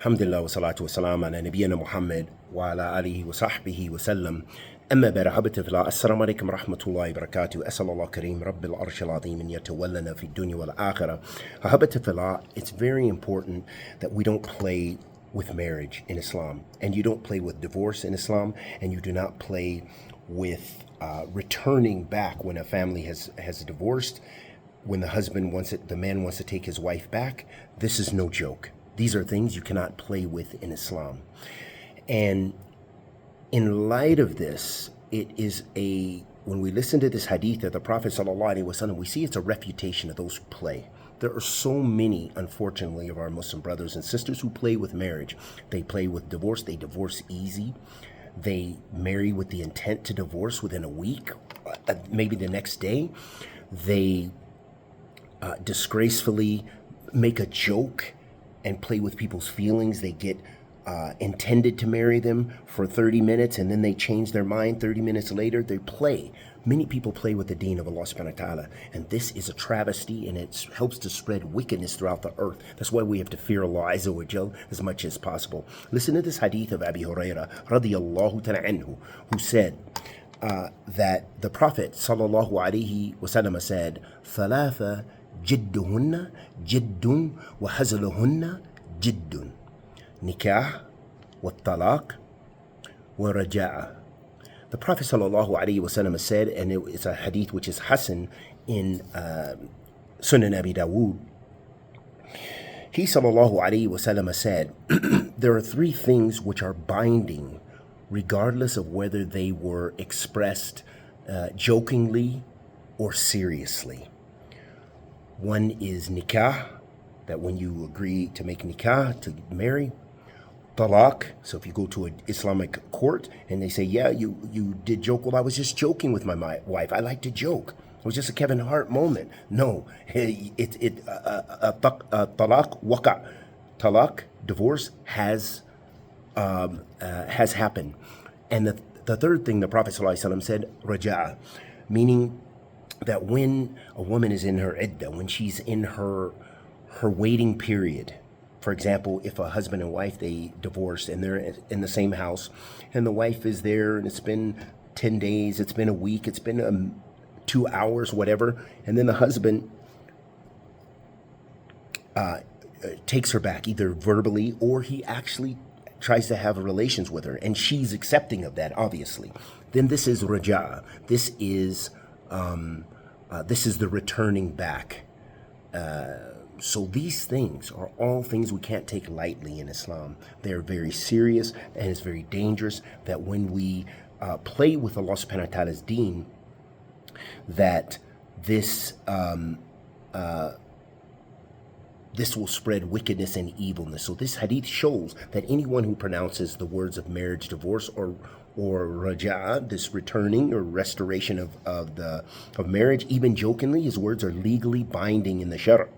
Alhamdulillah wa salatu wa salam ala nabiyyina Muhammad wa ala alihi wa sahbihi wa sallam. أما بعد أحبتي في الله السلام عليكم ورحمة الله وبركاته أسأل الله كريم رب العرش العظيم أن يتولنا في الدنيا والآخرة. أحبتي في الله, it's very important that we don't play with marriage in Islam, and you don't play with divorce in Islam, and you do not play with returning back when a family has divorced. When the man wants to take his wife back, this is no joke. These are things you cannot play with in Islam. And in light of this, when we listen to this hadith of the Prophet ﷺ, we see it's a refutation of those who play. There are so many, unfortunately, of our Muslim brothers and sisters who play with marriage. They play with divorce. They divorce easy. They marry with the intent to divorce within a week, maybe the next day. They disgracefully make a joke and play with people's feelings. They get intended to marry them for 30 minutes and then they change their mind 30 minutes later. They play. Many people play with the deen of Allah subhanahu wa ta'ala, and this is a travesty, and it helps to spread wickedness throughout the earth. That's why we have to fear Allah Azza wa Jal as much as possible. Listen to this hadith of Abi Hurairah radiyallahu ta'ala anhu, who said that the Prophet sallallahu alaihi wasallam said, ثلاثة جدهن جد وهزلهن جد nikah wa talaq wa raja'a. The Prophet sallallahu alaihi wasallam said, and it's a hadith which is Hasan in Sunan Abi Dawood. He sallallahu alaihi wasallam said, there are three things which are binding, regardless of whether they were expressed jokingly or seriously. One is nikah, that when you agree to make nikah, to marry. Talaq, so if you go to an Islamic court and they say, yeah, you did joke. Well, I was just joking with my wife. I like to joke. It was just a Kevin Hart moment. No, talaq waka. Talaq, divorce, has happened. And the third thing the Prophet ﷺ said, raja'a, meaning that when a woman is in her iddah, when she's in her waiting period. For example, if a husband and wife, they divorced and they're in the same house and the wife is there and it's been 10 days, it's been a week, it's been 2 hours, whatever, and then the husband takes her back, either verbally or he actually tries to have relations with her and she's accepting of that, obviously, then this is raja. This is the returning back. So these things are all things we can't take lightly in Islam. They're very serious, and it's very dangerous that when we play with Allah subhanahu wa ta'ala's deen, that this will spread wickedness and evilness. So this hadith shows that anyone who pronounces the words of marriage, divorce, or raja', this returning or restoration of marriage, even jokingly, his words are legally binding in the Shara'.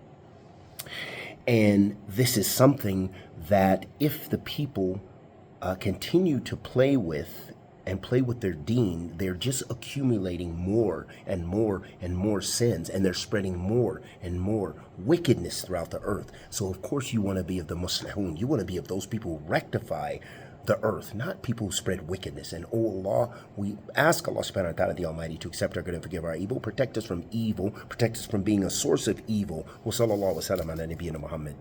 And this is something that if the people continue to play with their deen, they're just accumulating more and more and more sins, and they're spreading more and more wickedness throughout the earth. So of course you want to be of the muslihun. You want to be of those people who rectify the earth, not people who spread wickedness. And oh Allah, we ask Allah subhanahu wa ta'ala the Almighty to accept our good and forgive our evil, protect us from evil, protect us from being a source of evil. Wa sallallahu wa sallam ala nabiyyina Muhammad.